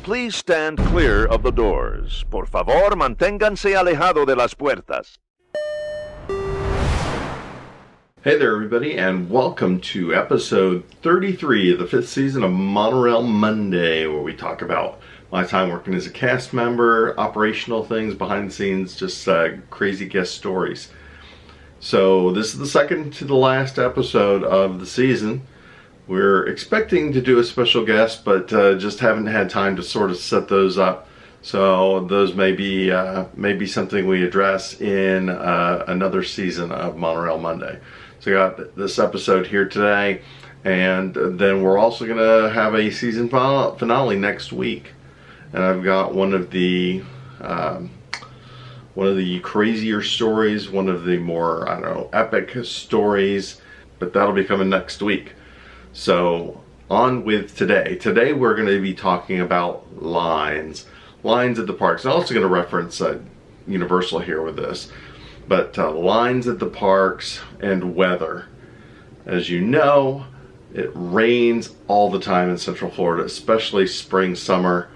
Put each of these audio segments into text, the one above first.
Please stand clear of the doors. Por favor, manténganse alejado de las puertas. Hey there, everybody, and welcome to episode 33 of the 5th season of Monorail Monday, where we talk about my time working as a cast member, operational things, behind the scenes, just crazy guest stories. So this is the second to the last episode of the season. We're expecting to do a special guest, but just haven't had time to sort of set those up. So those may be something we address in another season of Monorail Monday. So I got this episode here today, and then we're also going to have a season finale next week. And I've got one of the crazier stories, one of the more, I don't know, epic stories, but that'll be coming next week. So on with today. Today we're going to be talking about lines at the parks. I'm also going to reference Universal here with this, but lines at the parks and weather. As you know, it rains all the time in Central Florida, especially spring, summer.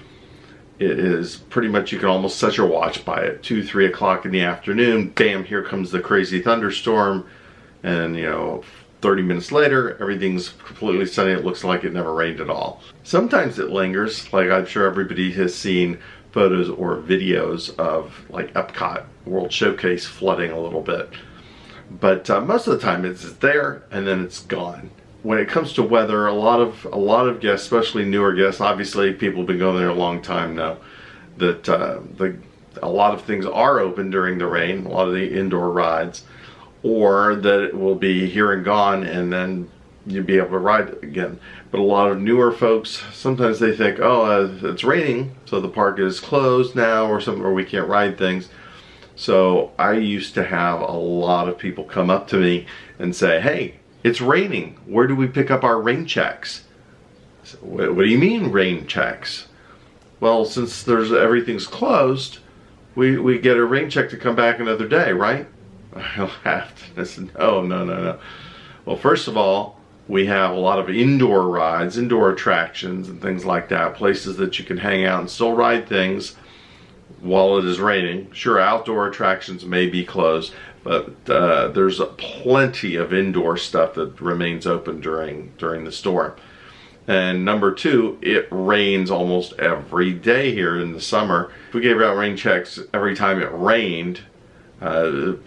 It is pretty much, you can almost set your watch by it. 2-3 o'clock in the afternoon, bam, here comes the crazy thunderstorm, and 30 minutes later, everything's completely sunny. It looks like it never rained at all. Sometimes it lingers, like I'm sure everybody has seen photos or videos of like Epcot World Showcase flooding a little bit. But most of the time it's there and then it's gone. When it comes to weather, a lot of guests, especially newer guests, obviously people have been going there a long time, know that a lot of things are open during the rain, a lot of the indoor rides, or that it will be here and gone and then you'll be able to ride it again. But a lot of newer folks, sometimes they think, oh, it's raining, so the park is closed now or something, or we can't ride things. So I used to have a lot of people come up to me and say, hey, it's raining. Where do we pick up our rain checks? So, what do you mean rain checks? Well, since everything's closed, we get a rain check to come back another day, right? I laughed. I said, no. Well, first of all, we have a lot of indoor rides, indoor attractions and things like that, places that you can hang out and still ride things while it is raining. Sure, outdoor attractions may be closed, but there's plenty of indoor stuff that remains open during the storm. And number two, it rains almost every day here in the summer. If we gave out rain checks every time it rained,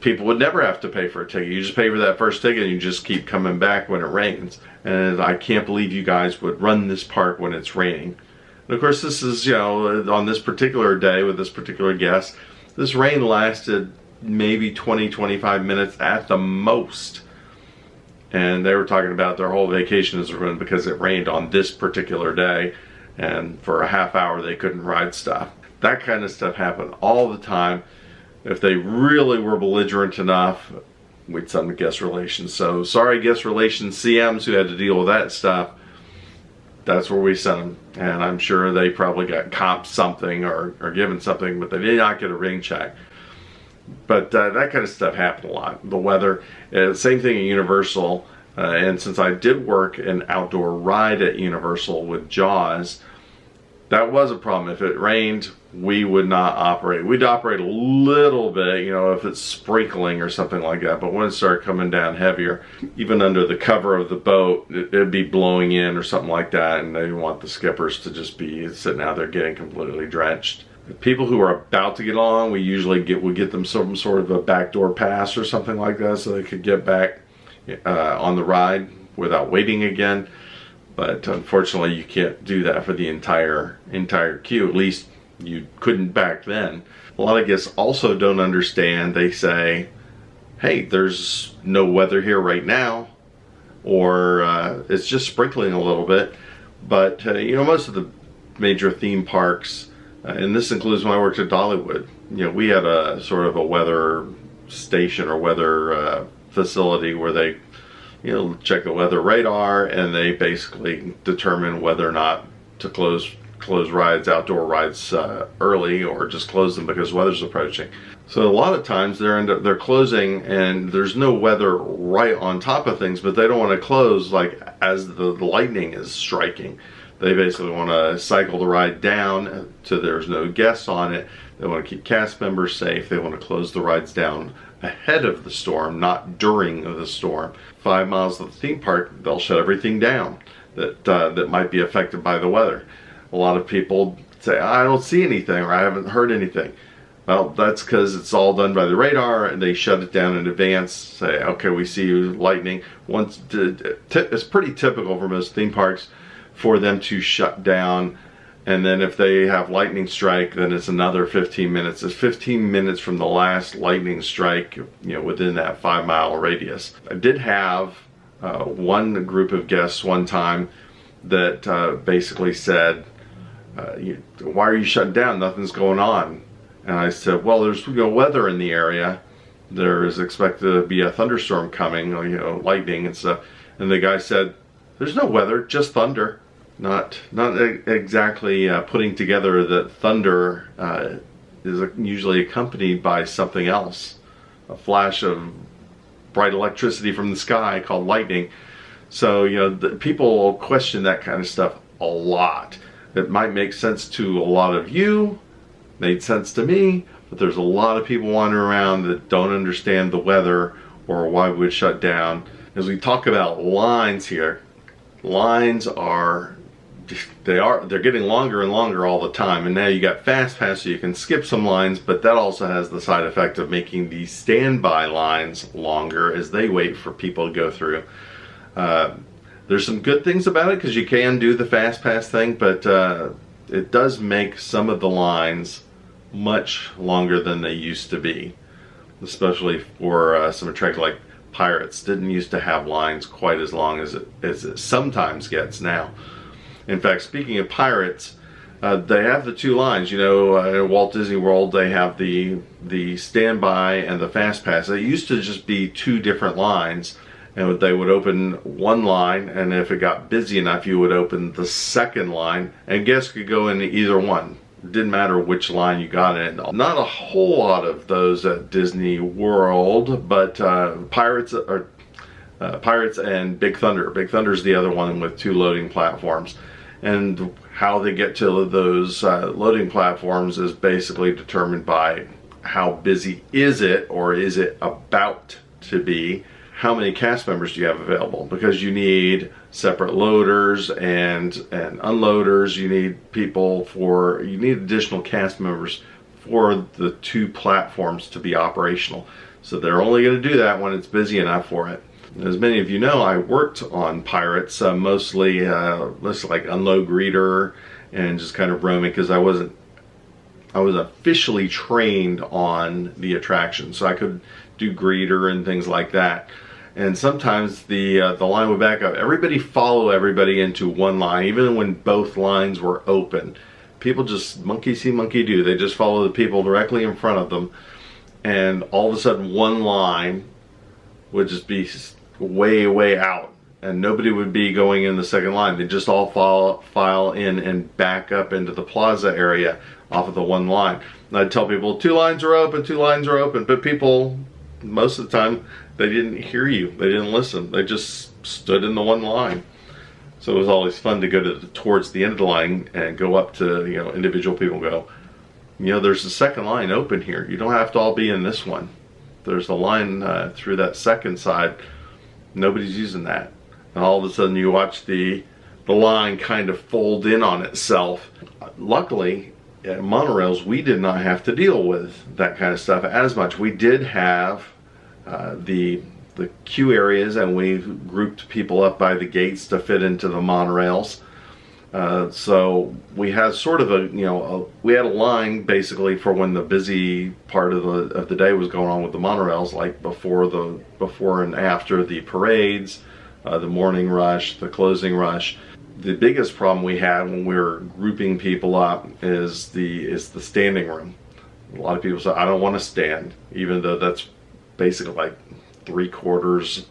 people would never have to pay for a ticket. You just pay for that first ticket and you just keep coming back when it rains. And I can't believe you guys would run this park when it's raining. And of course, this is, on this particular day with this particular guest, this rain lasted maybe 20-25 minutes at the most. And they were talking about their whole vacation is ruined because it rained on this particular day, and for a half hour they couldn't ride stuff. That kind of stuff happened all the time. If they really were belligerent enough, we'd send them to guest relations. So sorry, guest relations CMs who had to deal with that stuff. That's where we sent them. And I'm sure they probably got comped something or given something, but they did not get a rain check. But that kind of stuff happened a lot. The weather, same thing at Universal. And since I did work an outdoor ride at Universal with Jaws, that was a problem. If it rained, we would not operate. We'd operate a little bit, if it's sprinkling or something like that. But when it started coming down heavier, even under the cover of the boat, it'd be blowing in or something like that. And they want the skippers to just be sitting out there getting completely drenched. The people who are about to get on, we usually get them some sort of a backdoor pass or something like that, so they could get back on the ride without waiting again. But unfortunately, you can't do that for the entire queue. At least you couldn't back then. A lot of guests also don't understand. They say, hey, there's no weather here right now, or it's just sprinkling a little bit. But most of the major theme parks, and this includes when I worked at Dollywood, we had a sort of a weather station or weather facility where they check the weather radar, and they basically determine whether or not to close rides, outdoor rides early, or just close them because weather's approaching. So a lot of times they're closing and there's no weather right on top of things, but they don't want to close like as the lightning is striking. They basically want to cycle the ride down so there's no guests on it. They want to keep cast members safe. They want to close the rides down ahead of the storm, not during the storm. 5 miles of the theme park, they'll shut everything down that might be affected by the weather. A lot of people say, I don't see anything, or I haven't heard anything. Well, that's because it's all done by the radar, and they shut it down in advance. Say, okay, we see lightning. It's pretty typical for most theme parks for them to shut down, and then if they have lightning strike, then it's another 15 minutes. It's 15 minutes from the last lightning strike, within that 5 mile radius. I did have one group of guests one time that basically said, why are you shutting down? Nothing's going on. And I said, well, there's weather in the area. There is expected to be a thunderstorm coming, lightning and stuff. And the guy said, there's no weather, just thunder. Not exactly putting together that thunder is usually accompanied by something else, a flash of bright electricity from the sky called lightning. So people question that kind of stuff a lot. It might make sense to a lot of you, made sense to me, but there's a lot of people wandering around that don't understand the weather or why we would shut down. As we talk about lines here, lines they're getting longer and longer all the time, and now you got fast pass, so you can skip some lines, but that also has the side effect of making the standby lines longer as they wait for people to go through. There's some good things about it because you can do the fast pass thing, but it does make some of the lines much longer than they used to be, especially for some attractions like Pirates. Didn't used to have lines quite as long as it sometimes gets now. In fact, speaking of Pirates, they have the two lines. At Walt Disney World, they have the standby and the fast pass. It used to just be two different lines, and they would open one line, and if it got busy enough, you would open the second line, and guests could go in either one. It didn't matter which line you got in. Not a whole lot of those at Disney World, but Pirates and Big Thunder. Big Thunder is the other one with two loading platforms. And how they get to those loading platforms is basically determined by how busy is it, or is it about to be. How many cast members do you have available? Because you need separate loaders and unloaders. You need additional cast members for the two platforms to be operational. So they're only going to do that when it's busy enough for it. As many of you know, I worked on Pirates, mostly like unload greeter and just kind of roaming, because I was officially trained on the attraction, so I could do greeter and things like that. And sometimes the line would back up. Everybody follow everybody into one line, even when both lines were open. People just monkey see, monkey do. They just follow the people directly in front of them, and all of a sudden one line would just be way out, and nobody would be going in the second line. They just all file in and back up into the plaza area off of the one line. And I'd tell people, two lines are open, but people, most of the time, they didn't hear you. They didn't listen. They just stood in the one line. So it was always fun to go towards the end of the line and go up to individual people and go, there's a second line open here. You don't have to all be in this one. There's a line through that second side. Nobody's using that. And all of a sudden you watch the line kind of fold in on itself. Luckily, at Monorails, we did not have to deal with that kind of stuff as much. We did have the queue areas, and we grouped people up by the gates to fit into the monorails. So we had sort of we had a line basically for when the busy part of the day was going on with the monorails, like before and after the parades, the morning rush, the closing rush. The biggest problem we had when we were grouping people up is the standing room. A lot of people say, I don't want to stand, even though that's basically like 3/4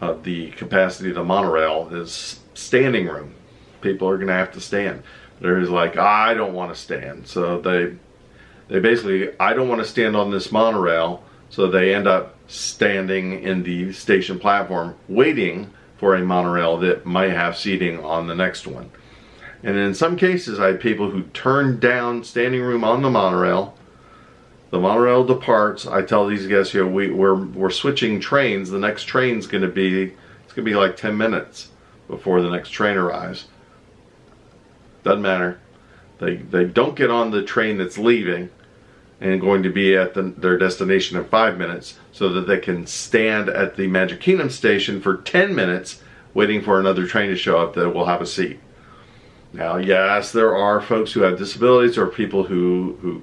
of the capacity of the monorail is standing room. People are going to have to stand. They're like, I don't want to stand. So they basically, I don't want to stand on this monorail. So they end up standing in the station platform waiting for a monorail that might have seating on the next one. And in some cases, I had people who turned down standing room on the monorail. The monorail departs. I tell these guys, you know, we're switching trains. The next train's going to be, it's going to be like 10 minutes before the next train arrives. Doesn't matter. They don't get on the train that's leaving and going to be at their destination in 5 minutes, so that they can stand at the Magic Kingdom station for 10 minutes waiting for another train to show up that will have a seat. Now, yes, there are folks who have disabilities or people who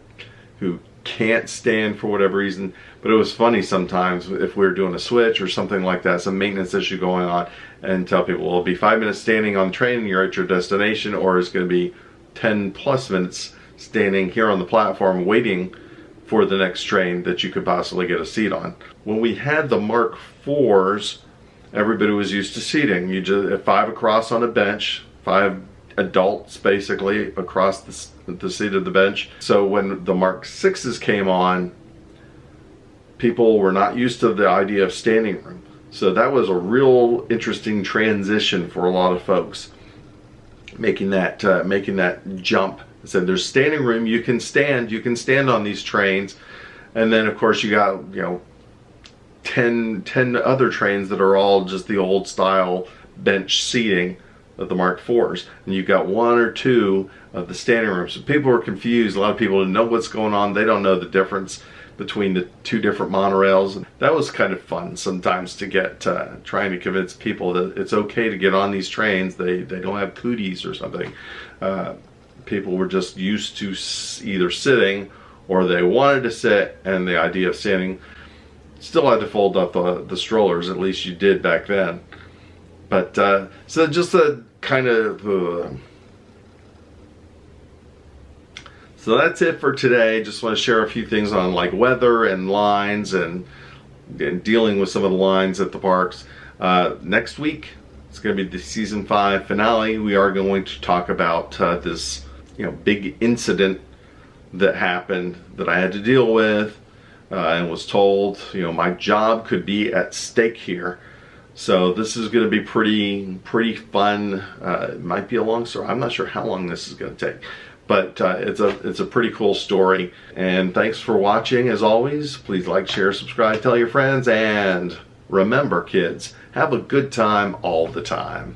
can't stand for whatever reason, but it was funny sometimes if we were doing a switch or something like that, some maintenance issue going on, and tell people, well, it'll be 5 minutes standing on the train and you're at your destination, or it's going to be 10 plus minutes standing here on the platform waiting for the next train that you could possibly get a seat on. When we had the Mark IVs, everybody was used to seating. You just 5 across on a bench, 5 adults basically across the seat of the bench. So when the Mark VIs came on, people were not used to the idea of standing room. So that was a real interesting transition for a lot of folks, making that jump. I said there's standing room, you can stand on these trains, and then of course you got, you know, 10 other trains that are all just the old style bench seating of the Mark IVs, and you've got 1 or 2 of the standing rooms. So people were confused. A lot of people didn't know what's going on. They don't know the difference between the 2 different monorails. That was kind of fun sometimes to get trying to convince people that it's okay to get on these trains. They don't have cooties or something. People were just used to either sitting or they wanted to sit, and the idea of standing, still had to fold up the strollers, at least you did back then. But so just a kind of so that's it for today. Just want to share a few things on like weather and lines and dealing with some of the lines at the parks. Next week it's going to be the season 5 finale. We are going to talk about this, you know, big incident that happened that I had to deal with, and was told, you know, my job could be at stake here. So this is going to be pretty fun. It might be a long story. I'm not sure how long this is going to take, but it's a pretty cool story. And thanks for watching. As always, please like, share, subscribe, tell your friends, and remember, kids, have a good time all the time.